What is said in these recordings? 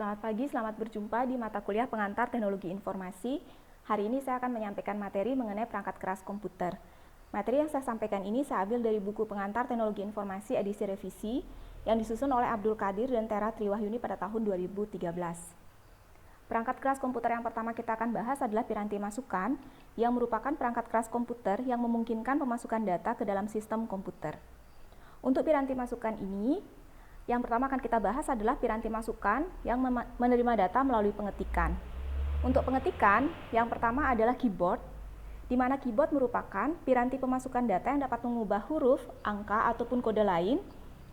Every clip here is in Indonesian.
Selamat pagi, selamat berjumpa di mata kuliah pengantar teknologi informasi. Hari ini saya akan menyampaikan materi mengenai perangkat keras komputer. Materi yang saya sampaikan ini saya ambil dari buku pengantar teknologi informasi edisi revisi yang disusun oleh Abdul Qadir dan Tera Triwahyuni pada tahun 2013. Perangkat keras komputer yang pertama kita akan bahas adalah piranti masukan, yang merupakan perangkat keras komputer yang memungkinkan pemasukan data ke dalam sistem komputer. Untuk piranti masukan ini, yang pertama akan kita bahas adalah piranti masukan yang menerima data melalui pengetikan. Untuk pengetikan, yang pertama adalah keyboard, di mana keyboard merupakan piranti pemasukan data yang dapat mengubah huruf, angka, ataupun kode lain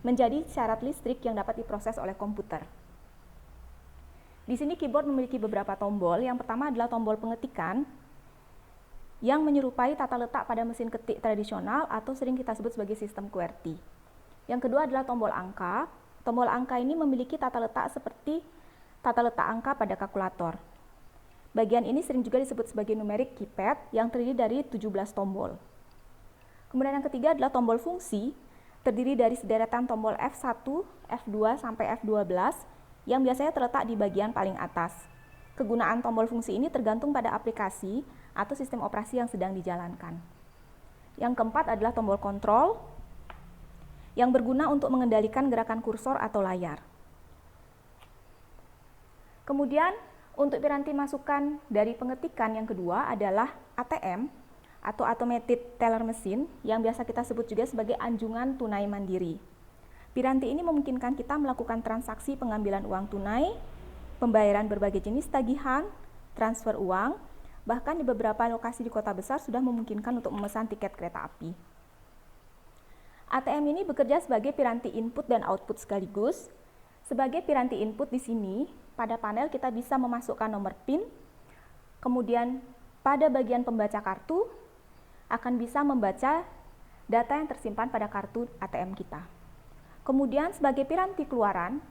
menjadi syarat listrik yang dapat diproses oleh komputer. Di sini keyboard memiliki beberapa tombol. Yang pertama adalah tombol pengetikan yang menyerupai tata letak pada mesin ketik tradisional atau sering kita sebut sebagai sistem QWERTY. Yang kedua adalah tombol angka. Tombol angka ini memiliki tata letak seperti tata letak angka pada kalkulator. Bagian ini sering juga disebut sebagai numeric keypad yang terdiri dari 17 tombol. Kemudian yang ketiga adalah tombol fungsi, terdiri dari sederetan tombol F1, F2, sampai F12 yang biasanya terletak di bagian paling atas. Kegunaan tombol fungsi ini tergantung pada aplikasi atau sistem operasi yang sedang dijalankan. Yang keempat adalah tombol kontrol, yang berguna untuk mengendalikan gerakan kursor atau layar. Kemudian, untuk piranti masukan dari pengetikan yang kedua adalah ATM, atau Automated Teller Machine, yang biasa kita sebut juga sebagai anjungan tunai mandiri. Piranti ini memungkinkan kita melakukan transaksi pengambilan uang tunai, pembayaran berbagai jenis tagihan, transfer uang, bahkan di beberapa lokasi di kota besar sudah memungkinkan untuk memesan tiket kereta api. ATM ini bekerja sebagai piranti input dan output sekaligus. Sebagai piranti input di sini, pada panel kita bisa memasukkan nomor PIN, kemudian pada bagian pembaca kartu akan bisa membaca data yang tersimpan pada kartu ATM kita. Kemudian sebagai piranti keluaran,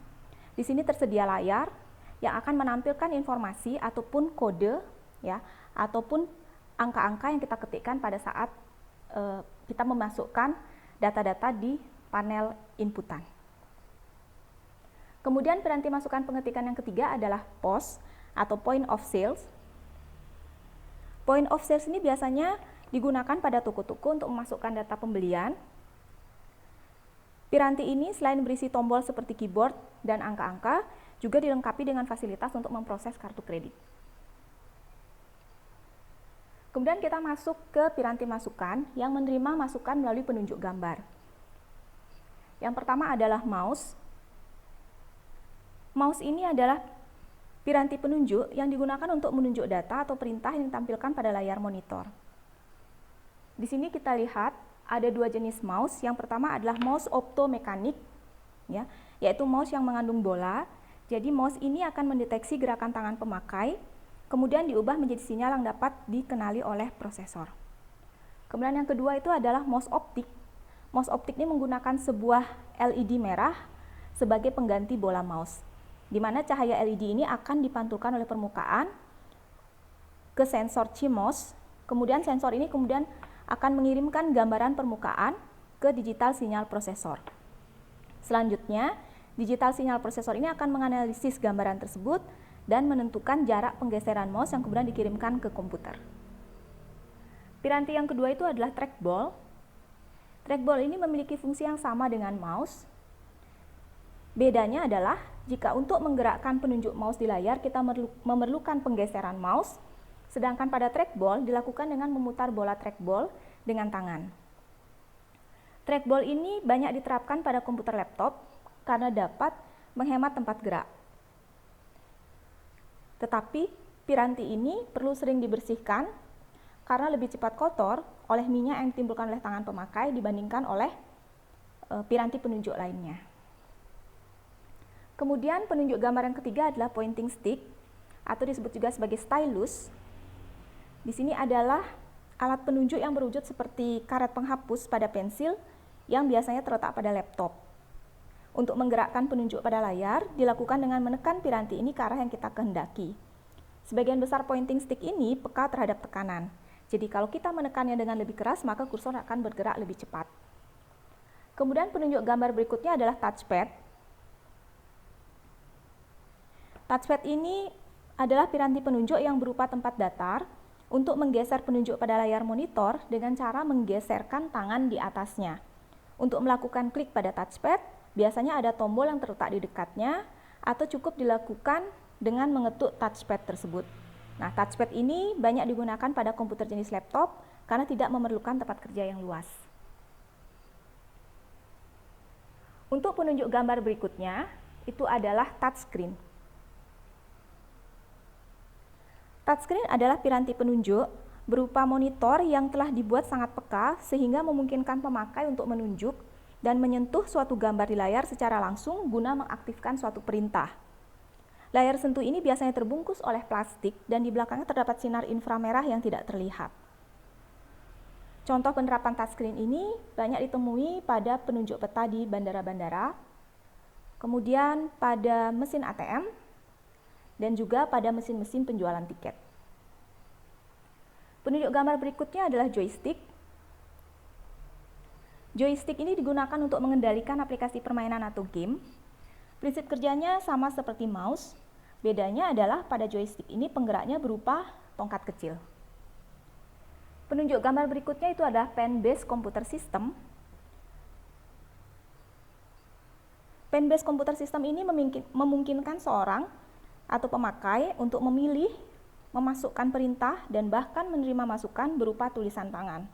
di sini tersedia layar yang akan menampilkan informasi ataupun kode, ya, ataupun angka-angka yang kita ketikkan pada saat kita memasukkan data-data di panel inputan. Kemudian piranti masukan pengetikan yang ketiga adalah POS atau Point of Sales. Point of Sales ini biasanya digunakan pada toko-toko untuk memasukkan data pembelian. Piranti ini selain berisi tombol seperti keyboard dan angka-angka, juga dilengkapi dengan fasilitas untuk memproses kartu kredit. Kemudian kita masuk ke piranti masukan yang menerima masukan melalui penunjuk gambar. Yang pertama adalah mouse. Mouse ini adalah piranti penunjuk yang digunakan untuk menunjuk data atau perintah yang ditampilkan pada layar monitor. Di sini kita lihat ada dua jenis mouse. Yang pertama adalah mouse optomekanik, ya, yaitu mouse yang mengandung bola. Jadi mouse ini akan mendeteksi gerakan tangan pemakai, kemudian diubah menjadi sinyal yang dapat dikenali oleh prosesor. Kemudian yang kedua itu adalah mouse optik. Mouse optik ini menggunakan sebuah LED merah sebagai pengganti bola mouse, di mana cahaya LED ini akan dipantulkan oleh permukaan ke sensor CMOS. Kemudian sensor ini kemudian akan mengirimkan gambaran permukaan ke digital sinyal prosesor. Selanjutnya, digital sinyal prosesor ini akan menganalisis gambaran tersebut dan menentukan jarak penggeseran mouse yang kemudian dikirimkan ke komputer. Piranti yang kedua itu adalah trackball. Trackball ini memiliki fungsi yang sama dengan mouse. Bedanya adalah jika untuk menggerakkan penunjuk mouse di layar kita memerlukan penggeseran mouse, sedangkan pada trackball dilakukan dengan memutar bola trackball dengan tangan. Trackball ini banyak diterapkan pada komputer laptop karena dapat menghemat tempat gerak. Tetapi piranti ini perlu sering dibersihkan karena lebih cepat kotor oleh minyak yang ditimbulkan oleh tangan pemakai dibandingkan oleh piranti penunjuk lainnya. Kemudian penunjuk gambar yang ketiga adalah pointing stick atau disebut juga sebagai stylus. Di sini adalah alat penunjuk yang berwujud seperti karet penghapus pada pensil yang biasanya terletak pada laptop. Untuk menggerakkan penunjuk pada layar dilakukan dengan menekan piranti ini ke arah yang kita kehendaki. Sebagian besar pointing stick ini peka terhadap tekanan. Jadi kalau kita menekannya dengan lebih keras, maka kursor akan bergerak lebih cepat. Kemudian penunjuk gambar berikutnya adalah touchpad. Touchpad ini adalah piranti penunjuk yang berupa tempat datar untuk menggeser penunjuk pada layar monitor dengan cara menggeserkan tangan di atasnya. Untuk melakukan klik pada touchpad, biasanya ada tombol yang terletak di dekatnya atau cukup dilakukan dengan mengetuk touchpad tersebut. Nah, touchpad ini banyak digunakan pada komputer jenis laptop karena tidak memerlukan tempat kerja yang luas. Untuk penunjuk gambar berikutnya, itu adalah touchscreen. Touchscreen adalah piranti penunjuk berupa monitor yang telah dibuat sangat peka sehingga memungkinkan pemakai untuk menunjuk dan menyentuh suatu gambar di layar secara langsung guna mengaktifkan suatu perintah. Layar sentuh ini biasanya terbungkus oleh plastik dan di belakangnya terdapat sinar inframerah yang tidak terlihat. Contoh penerapan touchscreen ini banyak ditemui pada penunjuk peta di bandara-bandara, kemudian pada mesin ATM, dan juga pada mesin-mesin penjualan tiket. Penunjuk gambar berikutnya adalah joystick. Joystick ini digunakan untuk mengendalikan aplikasi permainan atau game. Prinsip kerjanya sama seperti mouse, bedanya adalah pada joystick ini penggeraknya berupa tongkat kecil. Penunjuk gambar berikutnya itu adalah pen-based computer system. Pen-based computer system ini memungkinkan seorang atau pemakai untuk memilih, memasukkan perintah, dan bahkan menerima masukan berupa tulisan tangan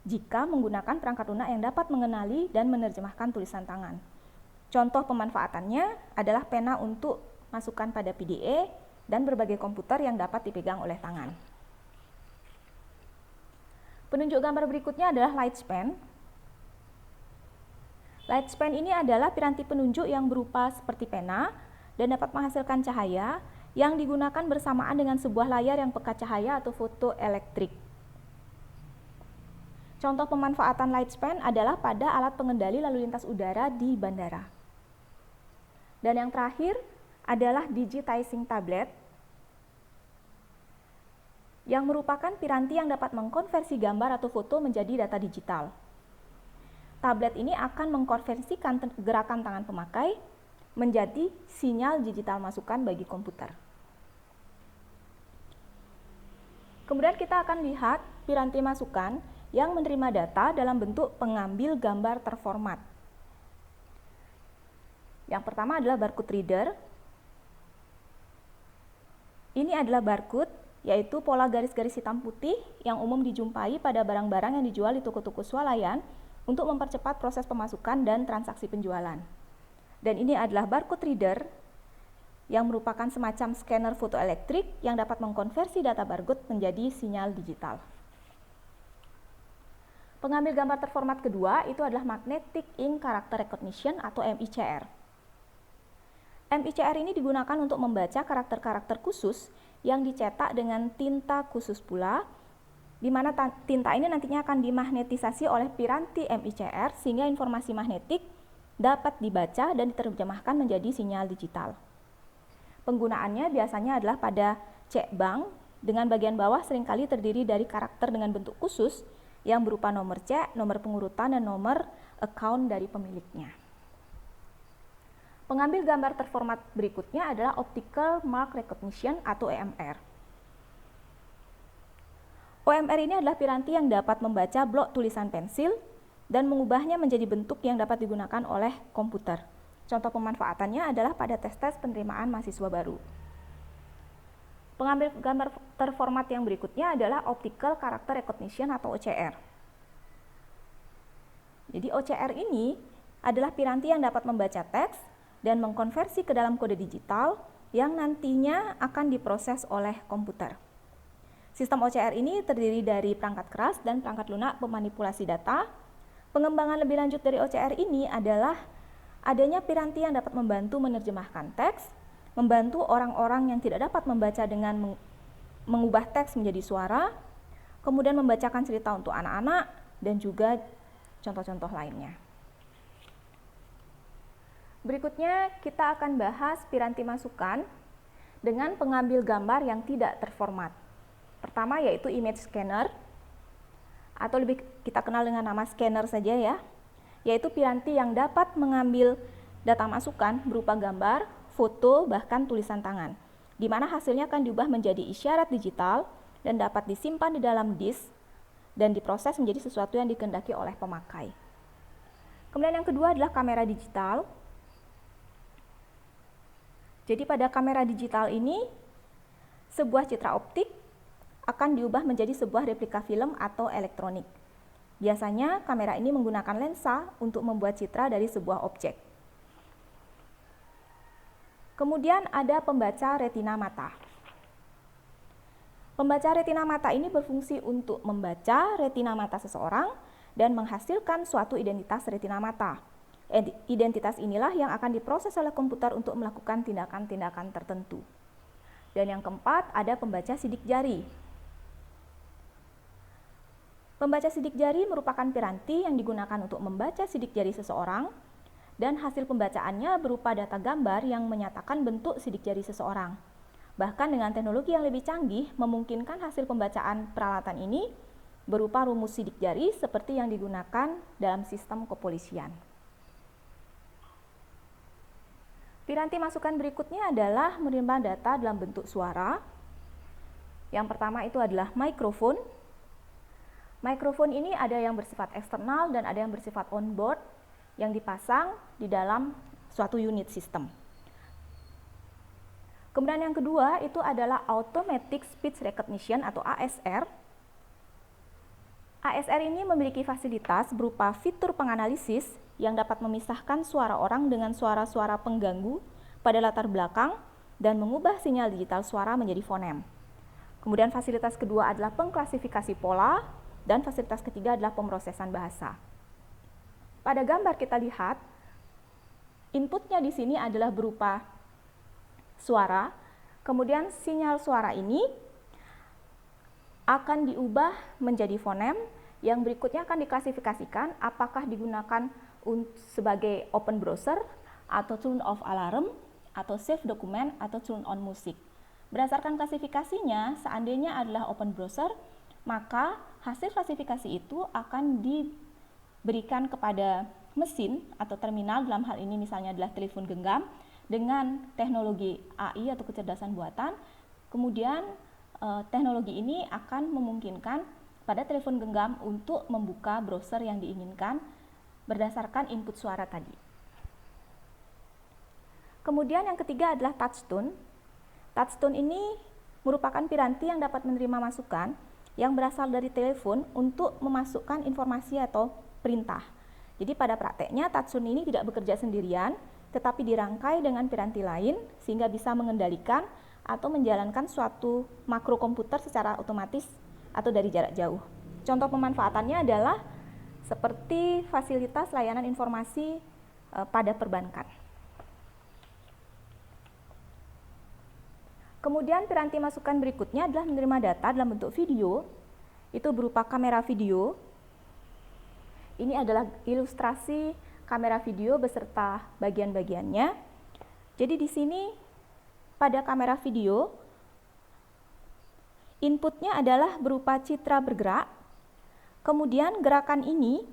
jika menggunakan perangkat lunak yang dapat mengenali dan menerjemahkan tulisan tangan. Contoh pemanfaatannya adalah pena untuk masukan pada PDA dan berbagai komputer yang dapat dipegang oleh tangan. Penunjuk gambar berikutnya adalah lightspan. Lightspan ini adalah piranti penunjuk yang berupa seperti pena dan dapat menghasilkan cahaya yang digunakan bersamaan dengan sebuah layar yang pekat cahaya atau fotoelektrik. Contoh pemanfaatan lightspan adalah pada alat pengendali lalu lintas udara di bandara. Dan yang terakhir adalah digitizing tablet, yang merupakan piranti yang dapat mengkonversi gambar atau foto menjadi data digital. Tablet ini akan mengkonversikan gerakan tangan pemakai menjadi sinyal digital masukan bagi komputer. Kemudian kita akan lihat piranti masukan yang menerima data dalam bentuk pengambil gambar terformat. Yang pertama adalah barcode reader. Ini adalah barcode, yaitu pola garis-garis hitam putih yang umum dijumpai pada barang-barang yang dijual di toko-toko swalayan untuk mempercepat proses pemasukan dan transaksi penjualan. Dan ini adalah barcode reader yang merupakan semacam scanner fotoelektrik yang dapat mengkonversi data barcode menjadi sinyal digital. Pengambil gambar terformat kedua itu adalah Magnetic Ink Character Recognition atau MICR. MICR ini digunakan untuk membaca karakter-karakter khusus yang dicetak dengan tinta khusus pula, di mana tinta ini nantinya akan dimagnetisasi oleh piranti MICR sehingga informasi magnetik dapat dibaca dan diterjemahkan menjadi sinyal digital. Penggunaannya biasanya adalah pada cek bank, dengan bagian bawah seringkali terdiri dari karakter dengan bentuk khusus yang berupa nomor cek, nomor pengurutan, dan nomor account dari pemiliknya. Pengambil gambar terformat berikutnya adalah Optical Mark Recognition atau OMR. OMR ini adalah piranti yang dapat membaca blok tulisan pensil dan mengubahnya menjadi bentuk yang dapat digunakan oleh komputer. Contoh pemanfaatannya adalah pada tes-tes penerimaan mahasiswa baru. Pengambil gambar terformat yang berikutnya adalah Optical Character Recognition atau OCR. Jadi OCR ini adalah piranti yang dapat membaca teks dan mengkonversi ke dalam kode digital yang nantinya akan diproses oleh komputer. Sistem OCR ini terdiri dari perangkat keras dan perangkat lunak pemanipulasi data. Pengembangan lebih lanjut dari OCR ini adalah adanya piranti yang dapat membantu menerjemahkan teks, membantu orang-orang yang tidak dapat membaca dengan mengubah teks menjadi suara, kemudian membacakan cerita untuk anak-anak, dan juga contoh-contoh lainnya. Berikutnya kita akan bahas piranti masukan dengan pengambil gambar yang tidak terformat. Pertama yaitu image scanner, atau lebih kita kenal dengan nama scanner saja ya, yaitu piranti yang dapat mengambil data masukan berupa gambar, foto, bahkan tulisan tangan, di mana hasilnya akan diubah menjadi isyarat digital dan dapat disimpan di dalam disk dan diproses menjadi sesuatu yang dikehendaki oleh pemakai. Kemudian yang kedua adalah kamera digital. Jadi pada kamera digital ini, sebuah citra optik akan diubah menjadi sebuah replika film atau elektronik. Biasanya kamera ini menggunakan lensa untuk membuat citra dari sebuah objek. Kemudian ada pembaca retina mata. Pembaca retina mata ini berfungsi untuk membaca retina mata seseorang dan menghasilkan suatu identitas retina mata. Identitas inilah yang akan diproses oleh komputer untuk melakukan tindakan-tindakan tertentu. Dan yang keempat, ada pembaca sidik jari. Pembaca sidik jari merupakan piranti yang digunakan untuk membaca sidik jari seseorang, dan hasil pembacaannya berupa data gambar yang menyatakan bentuk sidik jari seseorang. Bahkan dengan teknologi yang lebih canggih, memungkinkan hasil pembacaan peralatan ini berupa rumus sidik jari seperti yang digunakan dalam sistem kepolisian. Piranti masukan berikutnya adalah menerima data dalam bentuk suara. Yang pertama itu adalah mikrofon. Mikrofon ini ada yang bersifat eksternal dan ada yang bersifat onboard yang dipasang di dalam suatu unit sistem. Kemudian yang kedua itu adalah Automatic Speech Recognition atau ASR. ASR ini memiliki fasilitas berupa fitur penganalisis yang dapat memisahkan suara orang dengan suara-suara pengganggu pada latar belakang dan mengubah sinyal digital suara menjadi fonem. Kemudian fasilitas kedua adalah pengklasifikasi pola dan fasilitas ketiga adalah pemrosesan bahasa. Pada gambar kita lihat, inputnya di sini adalah berupa suara, kemudian sinyal suara ini akan diubah menjadi fonem yang berikutnya akan diklasifikasikan apakah digunakan sebagai open browser atau turn off alarm atau save document atau turn on music. Berdasarkan klasifikasinya, seandainya adalah open browser, maka hasil klasifikasi itu akan diberikan kepada mesin atau terminal, dalam hal ini misalnya adalah telepon genggam dengan teknologi AI atau kecerdasan buatan. Kemudian teknologi ini akan memungkinkan pada telepon genggam untuk membuka browser yang diinginkan berdasarkan input suara tadi. Kemudian yang ketiga adalah touchtone. Touchtone ini merupakan piranti yang dapat menerima masukan yang berasal dari telepon untuk memasukkan informasi atau perintah. Jadi pada prakteknya touchtone ini tidak bekerja sendirian, tetapi dirangkai dengan piranti lain sehingga bisa mengendalikan atau menjalankan suatu makrokomputer secara otomatis atau dari jarak jauh. Contoh pemanfaatannya adalah seperti fasilitas layanan informasi pada perbankan. Kemudian piranti masukan berikutnya adalah menerima data dalam bentuk video, itu berupa kamera video. Ini adalah ilustrasi kamera video beserta bagian-bagiannya. Jadi di sini pada kamera video, inputnya adalah berupa citra bergerak, kemudian gerakan ini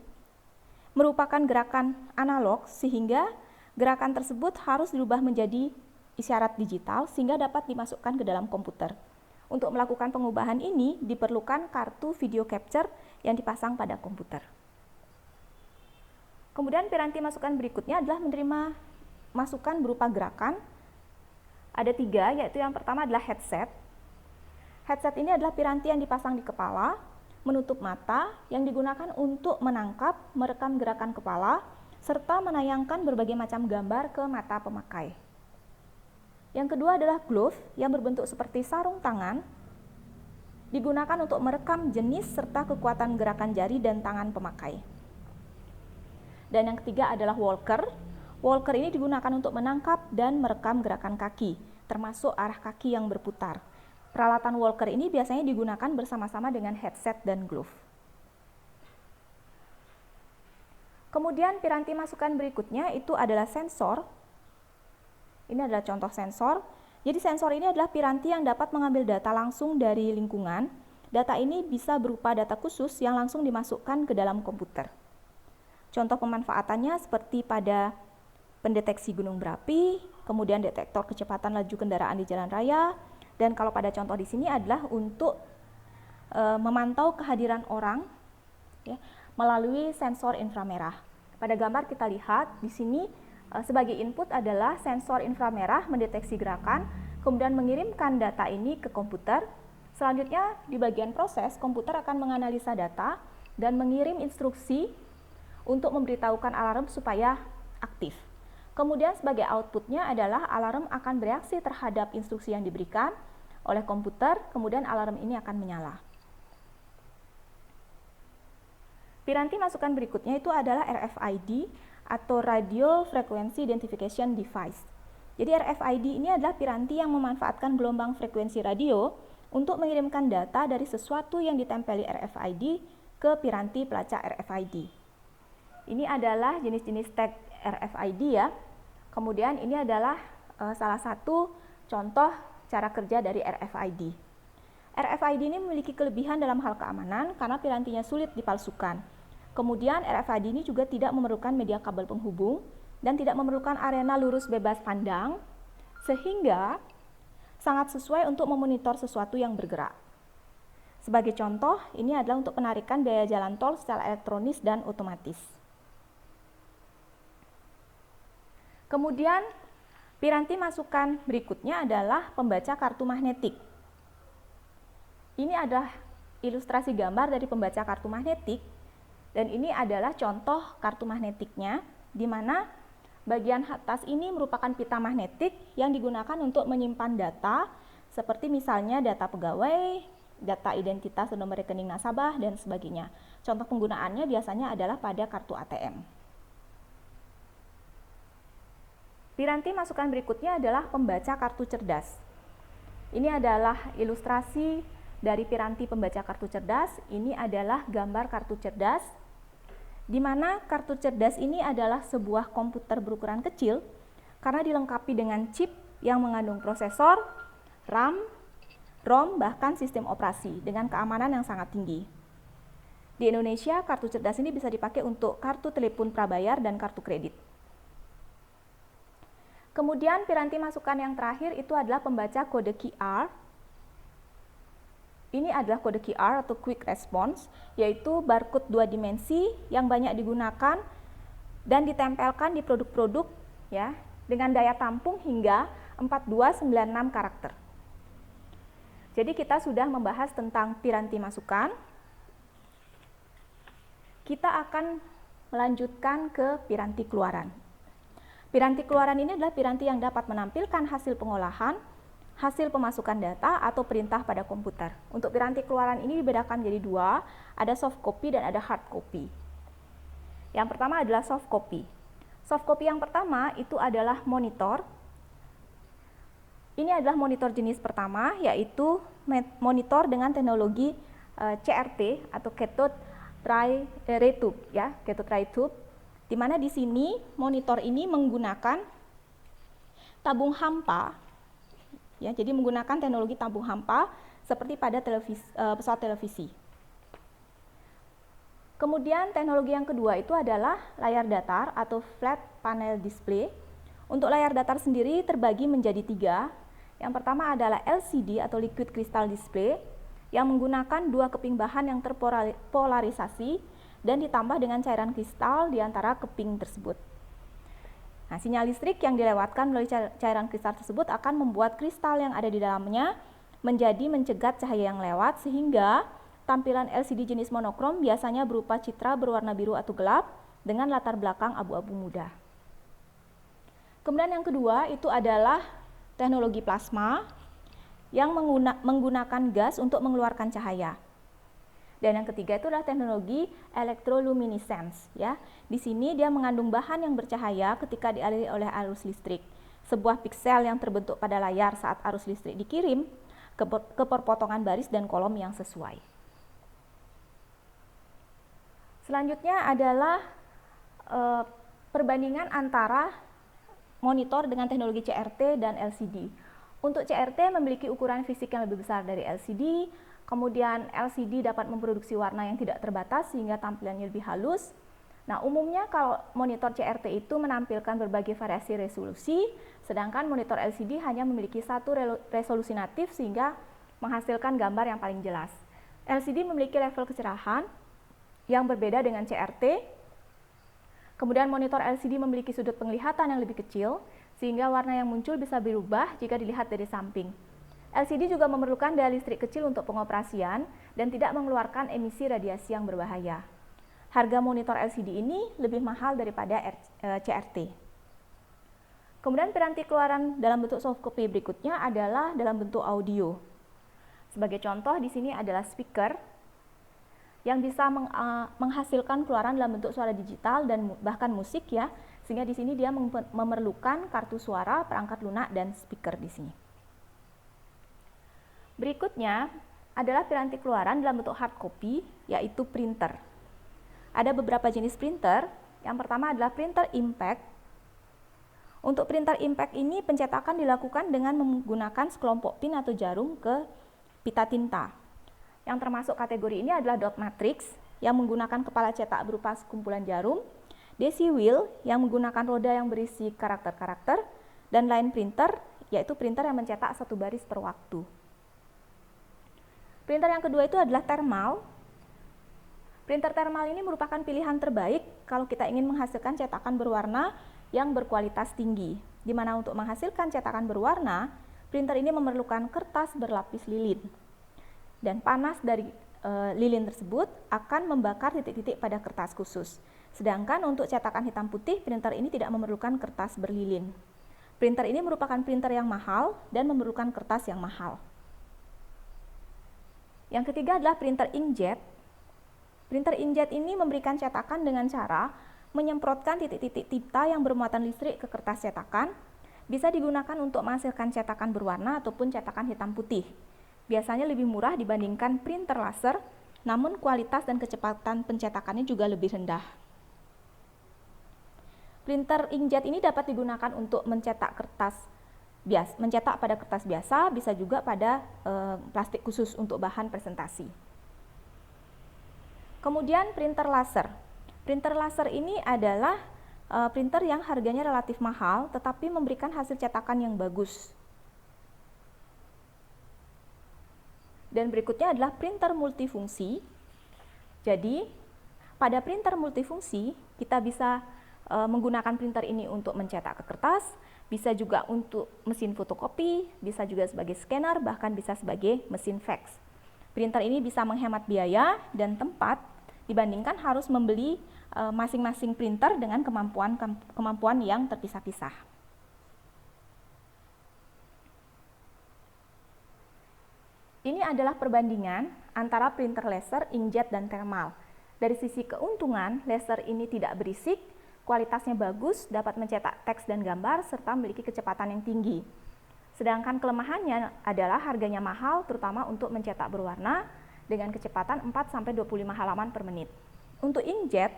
merupakan gerakan analog sehingga gerakan tersebut harus dirubah menjadi isyarat digital sehingga dapat dimasukkan ke dalam komputer. Untuk melakukan pengubahan ini diperlukan kartu video capture yang dipasang pada komputer. Kemudian piranti masukan berikutnya adalah menerima masukan berupa gerakan. Ada 3, yaitu yang pertama adalah headset. Headset ini adalah piranti yang dipasang di kepala, menutup mata, yang digunakan untuk menangkap, merekam gerakan kepala, serta menayangkan berbagai macam gambar ke mata pemakai. Yang kedua adalah glove yang berbentuk seperti sarung tangan, digunakan untuk merekam jenis serta kekuatan gerakan jari dan tangan pemakai. Dan yang ketiga adalah walker. Walker ini digunakan untuk menangkap dan merekam gerakan kaki, termasuk arah kaki yang berputar. Peralatan walker ini biasanya digunakan bersama-sama dengan headset dan glove. Kemudian piranti masukan berikutnya itu adalah sensor. Ini adalah contoh sensor. Jadi sensor ini adalah piranti yang dapat mengambil data langsung dari lingkungan. Data ini bisa berupa data khusus yang langsung dimasukkan ke dalam komputer. Contoh pemanfaatannya seperti pada pendeteksi gunung berapi, kemudian detektor kecepatan laju kendaraan di jalan raya, dan kalau pada contoh di sini adalah untuk memantau kehadiran orang ya, melalui sensor inframerah. Pada gambar kita lihat di sini sebagai input adalah sensor inframerah mendeteksi gerakan, kemudian mengirimkan data ini ke komputer. Selanjutnya di bagian proses, komputer akan menganalisa data dan mengirim instruksi untuk memberitahukan alarm supaya aktif. Kemudian sebagai outputnya adalah alarm akan bereaksi terhadap instruksi yang diberikan oleh komputer, kemudian alarm ini akan menyala. Piranti masukan berikutnya itu adalah RFID atau Radio Frequency Identification Device. Jadi RFID ini adalah piranti yang memanfaatkan gelombang frekuensi radio untuk mengirimkan data dari sesuatu yang ditempeli RFID ke piranti pelacak RFID. Ini adalah jenis-jenis tag RFID ya. Kemudian ini adalah salah satu contoh cara kerja dari RFID. RFID ini memiliki kelebihan dalam hal keamanan karena pirantinya sulit dipalsukan. Kemudian RFID ini juga tidak memerlukan media kabel penghubung dan tidak memerlukan arena lurus bebas pandang, sehingga sangat sesuai untuk memonitor sesuatu yang bergerak. Sebagai contoh, ini adalah untuk penarikan biaya jalan tol secara elektronis dan otomatis. Kemudian, piranti masukan berikutnya adalah pembaca kartu magnetik. Ini adalah ilustrasi gambar dari pembaca kartu magnetik. Dan ini adalah contoh kartu magnetiknya, di mana bagian atas ini merupakan pita magnetik yang digunakan untuk menyimpan data, seperti misalnya data pegawai, data identitas dan nomor rekening nasabah, dan sebagainya. Contoh penggunaannya biasanya adalah pada kartu ATM. Piranti masukan berikutnya adalah pembaca kartu cerdas. Ini adalah ilustrasi dari piranti pembaca kartu cerdas. Ini adalah gambar kartu cerdas, di mana kartu cerdas ini adalah sebuah komputer berukuran kecil karena dilengkapi dengan chip yang mengandung prosesor, RAM, ROM, bahkan sistem operasi dengan keamanan yang sangat tinggi. Di Indonesia, kartu cerdas ini bisa dipakai untuk kartu telepon prabayar dan kartu kredit. Kemudian piranti masukan yang terakhir itu adalah pembaca kode QR. Ini adalah kode QR atau Quick Response, yaitu barcode 2 dimensi yang banyak digunakan dan ditempelkan di produk-produk ya, dengan daya tampung hingga 4296 karakter. Jadi kita sudah membahas tentang piranti masukan. Kita akan melanjutkan ke piranti keluaran. Piranti keluaran ini adalah piranti yang dapat menampilkan hasil pengolahan, hasil pemasukan data atau perintah pada komputer. Untuk piranti keluaran ini dibedakan menjadi dua, ada soft copy dan ada hard copy. Yang pertama adalah soft copy. Soft copy yang pertama itu adalah monitor. Ini adalah monitor jenis pertama, yaitu monitor dengan teknologi CRT atau cathode ray tube, ya, cathode ray tube, di mana di sini monitor ini menggunakan tabung hampa. Ya, jadi menggunakan teknologi tabung hampa seperti pada pesawat televisi. Kemudian teknologi yang kedua itu adalah layar datar atau flat panel display. Untuk layar datar sendiri terbagi menjadi 3. Yang pertama adalah LCD atau liquid crystal display yang menggunakan 2 keping bahan yang terpolarisasi dan ditambah dengan cairan kristal di antara keping tersebut. Nah, sinyal listrik yang dilewatkan melalui cairan kristal tersebut akan membuat kristal yang ada di dalamnya menjadi mencegat cahaya yang lewat, sehingga tampilan LCD jenis monokrom biasanya berupa citra berwarna biru atau gelap dengan latar belakang abu-abu muda. Kemudian yang kedua itu adalah teknologi plasma yang menggunakan gas untuk mengeluarkan cahaya. Dan yang ketiga itu adalah teknologi electroluminescence, ya. Di sini dia mengandung bahan yang bercahaya ketika dialiri oleh arus listrik. Sebuah piksel yang terbentuk pada layar saat arus listrik dikirim ke perpotongan baris dan kolom yang sesuai. Selanjutnya adalah perbandingan antara monitor dengan teknologi CRT dan LCD. Untuk CRT memiliki ukuran fisik yang lebih besar dari LCD. Kemudian LCD dapat memproduksi warna yang tidak terbatas sehingga tampilannya lebih halus. Nah, umumnya kalau monitor CRT itu menampilkan berbagai variasi resolusi, sedangkan monitor LCD hanya memiliki satu resolusi natif sehingga menghasilkan gambar yang paling jelas. LCD memiliki level kecerahan yang berbeda dengan CRT. Kemudian monitor LCD memiliki sudut penglihatan yang lebih kecil, sehingga warna yang muncul bisa berubah jika dilihat dari samping. LCD juga memerlukan daya listrik kecil untuk pengoperasian dan tidak mengeluarkan emisi radiasi yang berbahaya. Harga monitor LCD ini lebih mahal daripada CRT. Kemudian piranti keluaran dalam bentuk softcopy berikutnya adalah dalam bentuk audio. Sebagai contoh di sini adalah speaker yang bisa menghasilkan keluaran dalam bentuk suara digital dan bahkan musik ya, sehingga di sini dia memerlukan kartu suara, perangkat lunak dan speaker di sini. Berikutnya adalah piranti keluaran dalam bentuk hard copy, yaitu printer. Ada beberapa jenis printer. Yang pertama adalah printer impact. Untuk printer impact ini pencetakan dilakukan dengan menggunakan sekelompok pin atau jarum ke pita tinta. Yang termasuk kategori ini adalah dot matrix yang menggunakan kepala cetak berupa sekumpulan jarum, daisy wheel yang menggunakan roda yang berisi karakter-karakter, dan line printer, yaitu printer yang mencetak satu baris per waktu. Printer yang kedua itu adalah thermal. Printer thermal ini merupakan pilihan terbaik kalau kita ingin menghasilkan cetakan berwarna yang berkualitas tinggi, di mana untuk menghasilkan cetakan berwarna, printer ini memerlukan kertas berlapis lilin. Dan panas dari lilin tersebut akan membakar titik-titik pada kertas khusus. Sedangkan untuk cetakan hitam putih, printer ini tidak memerlukan kertas berlilin. Printer ini merupakan printer yang mahal dan memerlukan kertas yang mahal. Yang ketiga adalah printer inkjet. Printer inkjet ini memberikan cetakan dengan cara menyemprotkan titik-titik tinta yang bermuatan listrik ke kertas cetakan. Bisa digunakan untuk menghasilkan cetakan berwarna ataupun cetakan hitam putih. Biasanya lebih murah dibandingkan printer laser, namun kualitas dan kecepatan pencetakannya juga lebih rendah. Printer inkjet ini dapat digunakan untuk mencetak pada kertas biasa, bisa juga pada plastik khusus untuk bahan presentasi. Kemudian printer laser. Printer laser ini adalah printer yang harganya relatif mahal, tetapi memberikan hasil cetakan yang bagus. Dan berikutnya adalah printer multifungsi. Jadi, pada printer multifungsi, kita bisa menggunakan printer ini untuk mencetak ke kertas, bisa juga untuk mesin fotokopi, bisa juga sebagai scanner, bahkan bisa sebagai mesin fax. Printer ini bisa menghemat biaya dan tempat dibandingkan harus membeli masing-masing printer dengan kemampuan yang terpisah-pisah. Ini adalah perbandingan antara printer laser, inkjet, dan thermal. Dari sisi keuntungan, laser ini tidak berisik, kualitasnya bagus, dapat mencetak teks dan gambar, serta memiliki kecepatan yang tinggi. Sedangkan kelemahannya adalah harganya mahal, terutama untuk mencetak berwarna dengan kecepatan 4-25 halaman per menit. Untuk inkjet,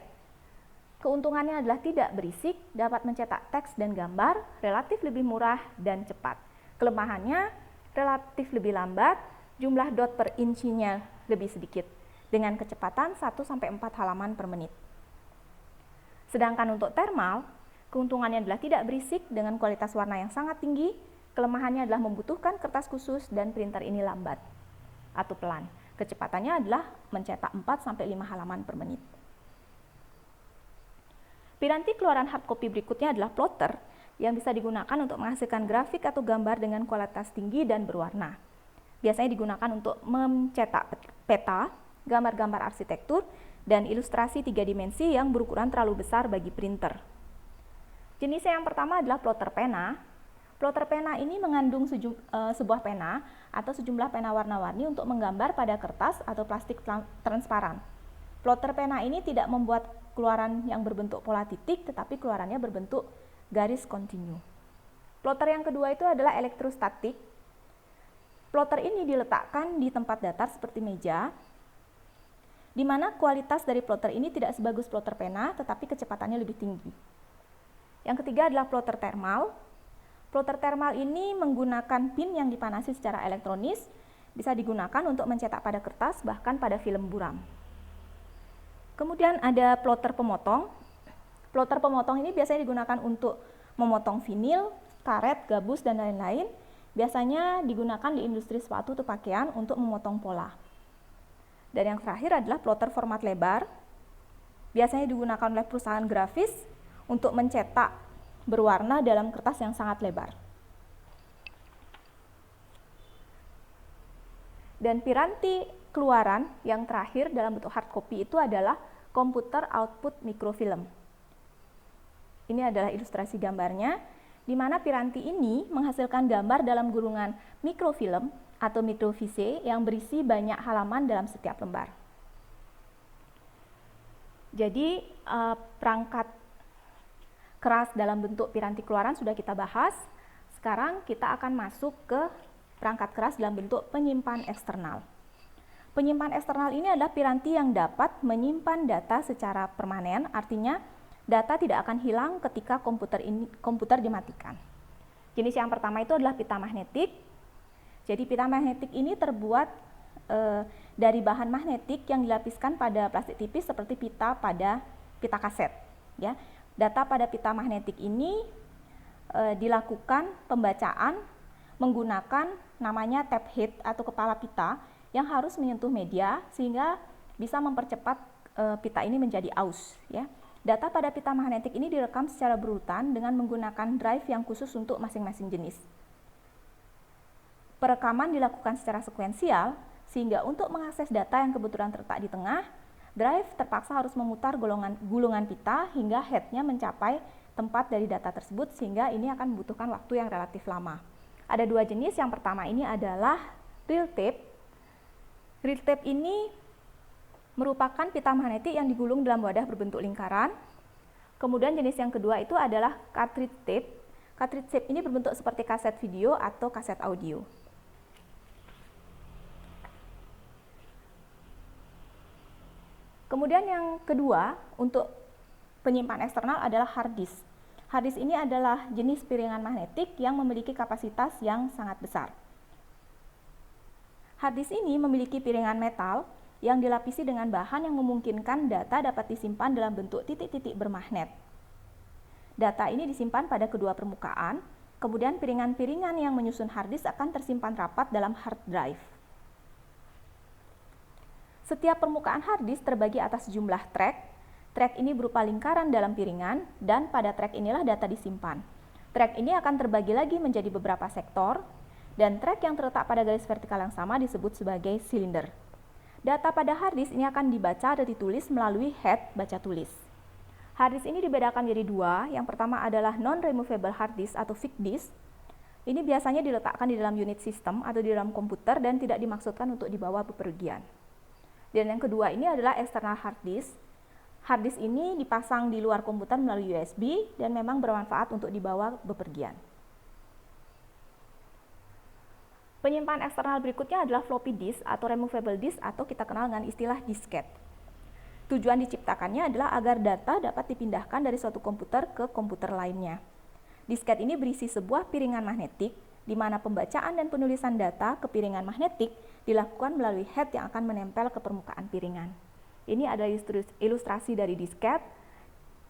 keuntungannya adalah tidak berisik, dapat mencetak teks dan gambar, relatif lebih murah dan cepat. Kelemahannya relatif lebih lambat, jumlah dot per inchinya lebih sedikit, dengan kecepatan 1-4 halaman per menit. Sedangkan untuk thermal, keuntungannya adalah tidak berisik dengan kualitas warna yang sangat tinggi, kelemahannya adalah membutuhkan kertas khusus dan printer ini lambat atau pelan. Kecepatannya adalah mencetak 4-5 halaman per menit. Piranti keluaran hard copy berikutnya adalah plotter yang bisa digunakan untuk menghasilkan grafik atau gambar dengan kualitas tinggi dan berwarna. Biasanya digunakan untuk mencetak peta, gambar-gambar arsitektur, dan ilustrasi 3 dimensi yang berukuran terlalu besar bagi printer. Jenis yang pertama adalah plotter pena. Plotter pena ini mengandung sebuah pena atau sejumlah pena warna-warni untuk menggambar pada kertas atau plastik transparan. Plotter pena ini tidak membuat keluaran yang berbentuk pola titik, tetapi keluarannya berbentuk garis kontinu. Plotter yang kedua itu adalah elektrostatik. Plotter ini diletakkan di tempat datar seperti meja, di mana kualitas dari plotter ini tidak sebagus plotter pena, tetapi kecepatannya lebih tinggi. Yang ketiga adalah plotter thermal. Plotter thermal ini menggunakan pin yang dipanasi secara elektronis, bisa digunakan untuk mencetak pada kertas, bahkan pada film buram. Kemudian ada plotter pemotong. Plotter pemotong ini biasanya digunakan untuk memotong vinil, karet, gabus, dan lain-lain. Biasanya digunakan di industri sepatu atau pakaian untuk memotong pola. Dan yang terakhir adalah plotter format lebar. Biasanya digunakan oleh perusahaan grafis untuk mencetak berwarna dalam kertas yang sangat lebar. Dan piranti keluaran yang terakhir dalam bentuk hard copy itu adalah computer output microfilm. Ini adalah ilustrasi gambarnya, di mana piranti ini menghasilkan gambar dalam gulungan mikrofilm atau microfiche yang berisi banyak halaman dalam setiap lembar. Jadi perangkat keras dalam bentuk piranti keluaran sudah kita bahas. Sekarang kita akan masuk ke perangkat keras dalam bentuk penyimpan eksternal. Penyimpan eksternal ini adalah piranti yang dapat menyimpan data secara permanen, artinya data tidak akan hilang ketika komputer dimatikan. Jenis yang pertama itu adalah pita magnetik. Jadi pita magnetik ini terbuat dari bahan magnetik yang dilapiskan pada plastik tipis seperti pita pada pita kaset. Ya, data pada pita magnetik ini dilakukan pembacaan menggunakan namanya tap head atau kepala pita yang harus menyentuh media sehingga bisa mempercepat pita ini menjadi aus. Ya. Data pada pita magnetik ini direkam secara berurutan dengan menggunakan drive yang khusus untuk masing-masing jenis. Perekaman dilakukan secara sekuensial sehingga untuk mengakses data yang kebetulan terletak di tengah, drive terpaksa harus memutar gulungan pita hingga headnya mencapai tempat dari data tersebut sehingga ini akan membutuhkan waktu yang relatif lama. Ada dua jenis, yang pertama ini adalah reel tape. Reel tape ini merupakan pita magnetik yang digulung dalam wadah berbentuk lingkaran. Kemudian jenis yang kedua itu adalah cartridge tape. Cartridge tape ini berbentuk seperti kaset video atau kaset audio. Kemudian yang kedua untuk penyimpan eksternal adalah hard disk. Hard disk ini adalah jenis piringan magnetik yang memiliki kapasitas yang sangat besar. Hard disk ini memiliki piringan metal yang dilapisi dengan bahan yang memungkinkan data dapat disimpan dalam bentuk titik-titik bermagnet. Data ini disimpan pada kedua permukaan, kemudian piringan-piringan yang menyusun hard disk akan tersimpan rapat dalam hard drive. Setiap permukaan hard disk terbagi atas sejumlah track. Track ini berupa lingkaran dalam piringan dan pada track inilah data disimpan. Track ini akan terbagi lagi menjadi beberapa sektor dan track yang terletak pada garis vertikal yang sama disebut sebagai silinder. Data pada hard disk ini akan dibaca dan ditulis melalui head baca tulis. Hard disk ini dibedakan menjadi dua. Yang pertama adalah non-removable hard disk atau fixed disk. Ini biasanya diletakkan di dalam unit sistem atau di dalam komputer dan tidak dimaksudkan untuk dibawa bepergian. Dan yang kedua ini adalah external hard disk. Hard disk ini dipasang di luar komputer melalui USB dan memang bermanfaat untuk dibawa bepergian. Penyimpanan eksternal berikutnya adalah floppy disk atau removable disk atau kita kenal dengan istilah disket. Tujuan diciptakannya adalah agar data dapat dipindahkan dari suatu komputer ke komputer lainnya. Disket ini berisi sebuah piringan magnetik di mana pembacaan dan penulisan data ke piringan magnetik dilakukan melalui head yang akan menempel ke permukaan piringan. Ini adalah ilustrasi dari disket.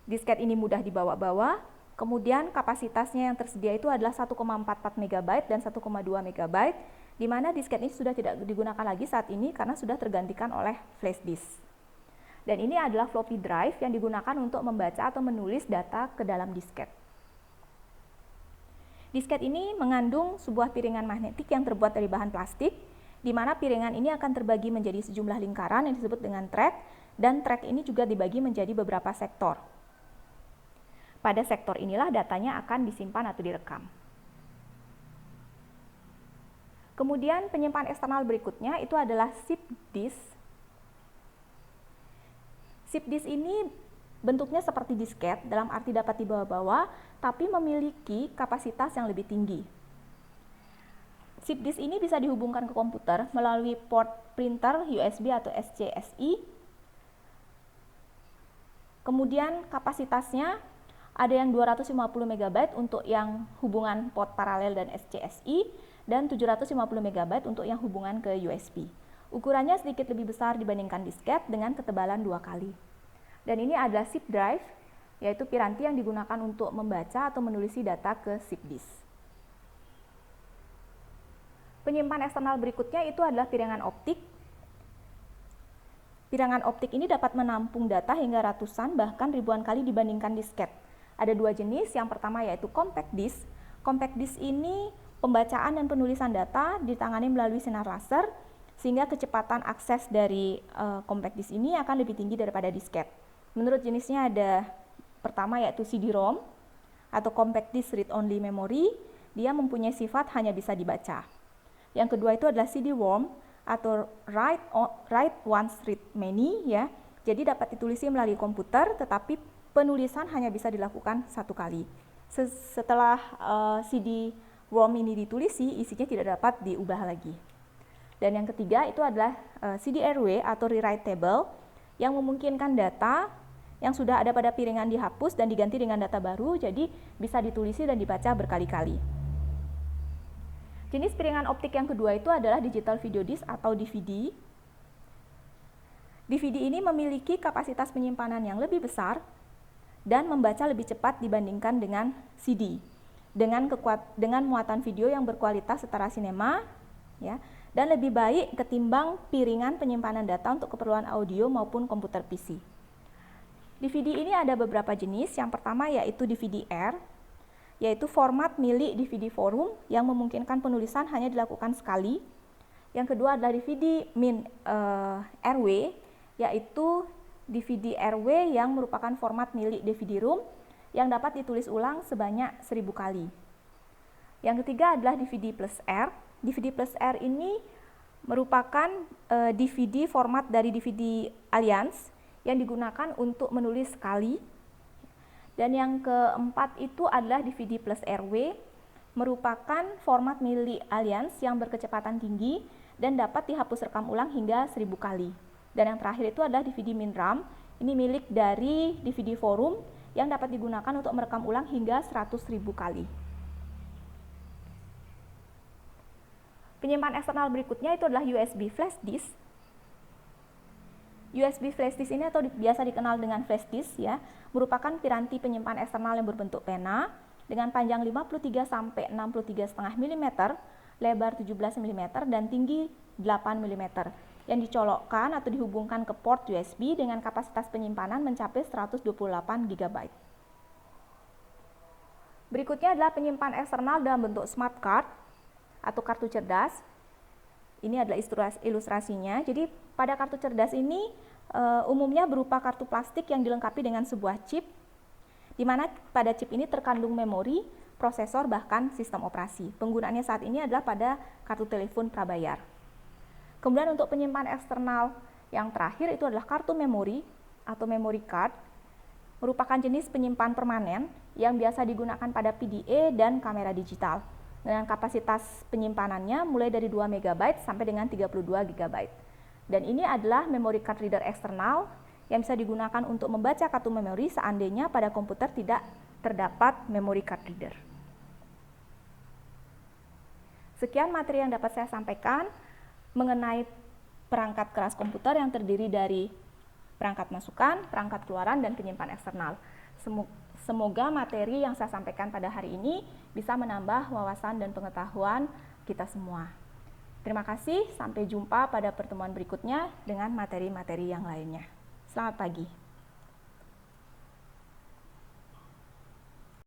Disket ini mudah dibawa-bawa, kemudian kapasitasnya yang tersedia itu adalah 1,44 MB dan 1,2 MB, di mana disket ini sudah tidak digunakan lagi saat ini karena sudah tergantikan oleh flash disk. Dan ini adalah floppy drive yang digunakan untuk membaca atau menulis data ke dalam disket. Disket ini mengandung sebuah piringan magnetik yang terbuat dari bahan plastik, di mana piringan ini akan terbagi menjadi sejumlah lingkaran yang disebut dengan track, dan track ini juga dibagi menjadi beberapa sektor. Pada sektor inilah datanya akan disimpan atau direkam. Kemudian penyimpan eksternal berikutnya itu adalah zip disk. Zip disk ini bentuknya seperti disket, dalam arti dapat dibawa-bawa, tapi memiliki kapasitas yang lebih tinggi. Zip disk ini bisa dihubungkan ke komputer melalui port printer USB atau SCSI. Kemudian kapasitasnya ada yang 250 MB untuk yang hubungan port paralel dan SCSI, dan 750 MB untuk yang hubungan ke USB. Ukurannya sedikit lebih besar dibandingkan disket dengan ketebalan 2 kali. Dan ini adalah zip drive, yaitu piranti yang digunakan untuk membaca atau menulis data ke zip disk. Penyimpan eksternal berikutnya itu adalah piringan optik. Piringan optik ini dapat menampung data hingga ratusan bahkan ribuan kali dibandingkan disket. Ada dua jenis, yang pertama yaitu compact disk. Compact disk ini pembacaan dan penulisan data ditangani melalui sinar laser, sehingga kecepatan akses dari compact disk ini akan lebih tinggi daripada disket. Menurut jenisnya ada pertama yaitu CD-ROM atau compact disk read only memory, dia mempunyai sifat hanya bisa dibaca. Yang kedua itu adalah CD-ROM atau write once read many, ya. Jadi dapat ditulisi melalui komputer, tetapi penulisan hanya bisa dilakukan satu kali. Setelah CD-ROM ini ditulisi, isinya tidak dapat diubah lagi. Dan yang ketiga itu adalah CD-RW atau rewrite table, yang memungkinkan data yang sudah ada pada piringan dihapus dan diganti dengan data baru, jadi bisa ditulisi dan dibaca berkali-kali. Jenis piringan optik yang kedua itu adalah digital video disk atau DVD. DVD ini memiliki kapasitas penyimpanan yang lebih besar dan membaca lebih cepat dibandingkan dengan CD, dengan muatan video yang berkualitas setara sinema, ya, dan lebih baik ketimbang piringan penyimpanan data untuk keperluan audio maupun komputer PC. DVD ini ada beberapa jenis. Yang pertama yaitu DVD-R, yaitu format milik DVD forum yang memungkinkan penulisan hanya dilakukan sekali. Yang kedua adalah DVD-RW, yaitu DVD-RW yang merupakan format milik DVD-ROM yang dapat ditulis ulang sebanyak 1000 kali. Yang ketiga adalah DVD+R. DVD+R ini merupakan DVD format dari DVD Alliance yang digunakan untuk menulis sekali. Dan yang keempat itu adalah DVD+RW, merupakan format milik Alliance yang berkecepatan tinggi dan dapat dihapus rekam ulang hingga 1000 kali. Dan yang terakhir itu adalah DVD-MinRAM, ini milik dari DVD forum yang dapat digunakan untuk merekam ulang hingga 100.000 kali. Penyimpan eksternal berikutnya itu adalah USB flash disk. USB flash disk ini atau biasa dikenal dengan flash disk, ya, merupakan piranti penyimpan eksternal yang berbentuk pena dengan panjang 53 sampai 63,5 mm, lebar 17 mm dan tinggi 8 mm yang dicolokkan atau dihubungkan ke port USB dengan kapasitas penyimpanan mencapai 128 GB. Berikutnya adalah penyimpan eksternal dalam bentuk smart card atau kartu cerdas. Ini adalah ilustrasinya. Jadi pada kartu cerdas ini umumnya berupa kartu plastik yang dilengkapi dengan sebuah chip, di mana pada chip ini terkandung memori, prosesor, bahkan sistem operasi. Penggunaannya saat ini adalah pada kartu telepon prabayar. Kemudian untuk penyimpan eksternal yang terakhir itu adalah kartu memori atau memory card, merupakan jenis penyimpan permanen yang biasa digunakan pada PDA dan kamera digital, dengan kapasitas penyimpanannya mulai dari 2 MB sampai dengan 32 GB. Dan ini adalah memory card reader eksternal yang bisa digunakan untuk membaca kartu memori seandainya pada komputer tidak terdapat memory card reader. Sekian materi yang dapat saya sampaikan mengenai perangkat keras komputer yang terdiri dari perangkat masukan, perangkat keluaran, dan penyimpan eksternal. Semoga materi yang saya sampaikan pada hari ini bisa menambah wawasan dan pengetahuan kita semua. Terima kasih, sampai jumpa pada pertemuan berikutnya dengan materi-materi yang lainnya. Selamat pagi.